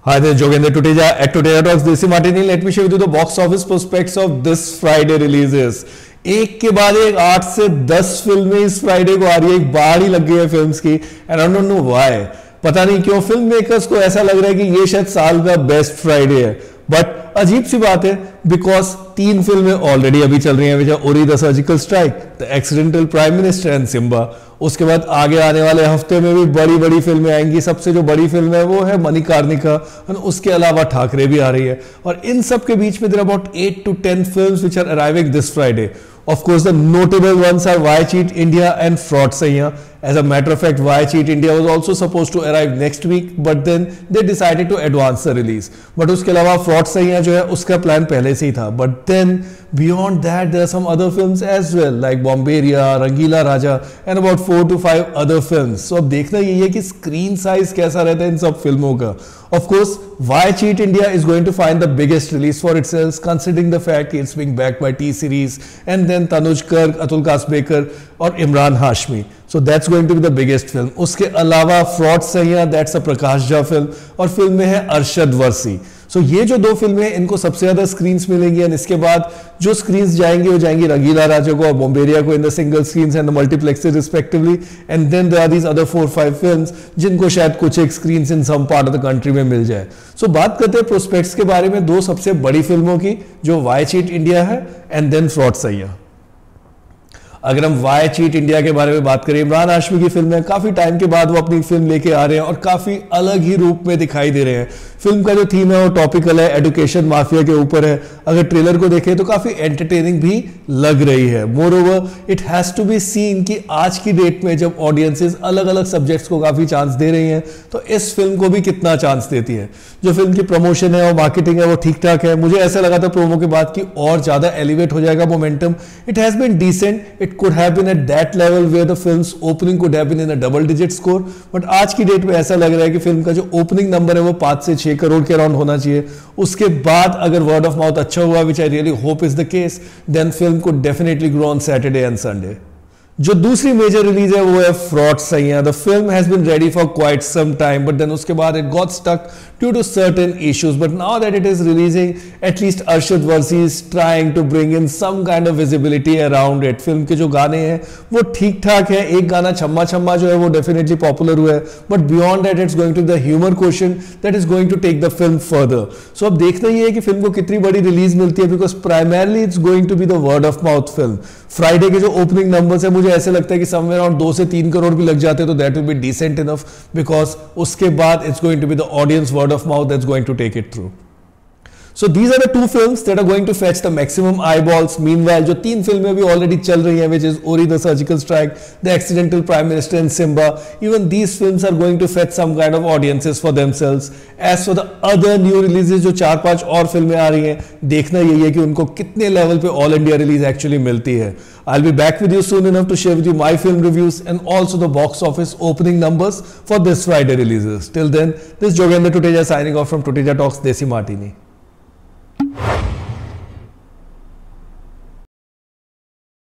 Hi there, Jogendra Tuteja at Tuteja Talks Desi Martini. Let me share with you the box office prospects of this Friday releases. एक के बाद एक 8 से 10 फिल्में इस Friday को आ रही है. एक बाढ़ ही लग गई है फिल्म्स की and I don't know why. पता नहीं क्यों फिल्म मेकर्स को ऐसा लग रहा है कि ये शायद साल का बेस्ट फ्राइडे है. बट अजीब सी बात है बिकॉज 3 फिल्में ऑलरेडी अभी चल रही हैं, which are Uri the surgical strike, the accidental prime minister and Simmba. उसके बाद आगे आने वाले हफ्ते में भी बड़ी बड़ी फिल्में आएंगी. सबसे जो बड़ी फिल्म है वो है मणिकर्णिका और उसके अलावा ठाकरे भी आ रही है. और इन सब के बीच में there about 8 to 10 films which are arriving this Friday. Of course, the notable ones are Why Cheat India and Fraud Saiya. As a matter of fact, Why Cheat India was also supposed to arrive next week, but then they decided to advance the release. But उसके अलावा Fraud Saiya जो है उसका plan पहले से ही था. But then beyond that, there are some other films as well, like Bomberia, Rangila Raja, and about 4 to 5 other films. So अब देखना यही है कि स्क्रीन साइज कैसा रहता है इन सब फिल्मों का. Of course, Why Cheat India is going to find the biggest release for itself, considering the fact it's being backed by T-Series and then Tanuj Kark, Atul Kasbekar और Imran Hashmi. So that's going to be the biggest film. उसके अलावा Fraud Saiya, that's a Prakash Jha film और film में है अरशद वर्सी. So ये जो 2 फिल्में इनको सबसे ज्यादा स्क्रीन्स मिलेंगी एंड इसके बाद जो स्क्रीन्स जाएंगी वो जाएंगी रंगीला राजा को और बॉम्बेरिया को in the single screens and the multiplexes respectively. And then there are these other 4-5 films जिनको शायद कुछ एक screens in some part of the country में मिल जाए. सो बात करते हैं प्रोस्पेक्ट्स के बारे में 2 सबसे बड़ी फिल्मों की, जो वाई चीट इंडिया है एंड देन फ्रॉड सैया. अगर हम वाई चीट इंडिया के बारे में बात करें, इमरान हाशमी की फिल्म है. काफी टाइम के बाद वो अपनी फिल्म लेके आ रहे हैं और काफी अलग ही रूप में दिखाई दे रहे हैं. फिल्म का जो थीम है वो टॉपिकल है, एडुकेशन माफिया के ऊपर है. अगर ट्रेलर को देखें तो काफी एंटरटेनिंग भी लग रही है. Moreover it has to be seen कि आज की डेट में जब ऑडियंसेस अलग अलग सब्जेक्ट्स को काफी चांस दे रही हैं तो इस फिल्म को भी कितना चांस देती है. जो फिल्म की प्रमोशन है और मार्केटिंग है वो ठीक ठाक है. मुझे ऐसा लगा था प्रोमो के बाद कि और ज्यादा एलिवेट हो जाएगा momentum. It has been decent. It could have been at that level where the film's opening could have been in a double digit score, but आज की डेट में ऐसा लग रहा है कि फिल्म का जो ओपनिंग नंबर है वो 5 से 6 करोड़ के अराउंड होना चाहिए. उसके बाद अगर वर्ड ऑफ माउथ अच्छा हुआ, which I really hope is the case, then film could definitely grow on Saturday and Sunday. जो दूसरी मेजर रिलीज है वो है fraud Saiyaan. The film has been ready for quite some time but then उसके बाद it got stuck due to certain issues. But now that it is releasing, at least Arshad Warsi is trying to bring in some kind of visibility around it. Film के जो गाने हैं वो ठीक ठाक है. एक गाना छम्मा छम्मा जो है वो डेफिनेटली पॉपुलर हुआ है, but beyond that it's going to the humour question that is going to take the film further. So अब देखना ये है कि फिल्म को कितनी बड़ी रिलीज मिलती है, because primarily it's going to be the word of mouth film. Friday के जो ओपनिंग नंबर्स है मुझे ऐसे लगता है कि समवेयर अराउंड 2 से 3 करोड़ भी लग जाते तो that will be decent enough, because उसके बाद it's going to be the audience word of mouth that's going to take it through. So these are the 2 films that are going to fetch the maximum eyeballs. Meanwhile, जो 3 फिल्में अभी already चल रही हैं, which is Uri the Surgical Strike, The Accidental Prime Minister and Simba, even these films are going to fetch some kind of audiences for themselves. As for the other new releases, जो 4-5 और फिल्में आ रही हैं, देखना यही है कि उनको कितने लेवल पे ऑल इंडिया रिलीज एक्चुअली मिलती है. I'll be back with you soon enough to share with you my film reviews and also the box office opening numbers for this Friday releases. Till then, this is Jogendra Tuteja signing off from Tuteja Talks Desi Martini.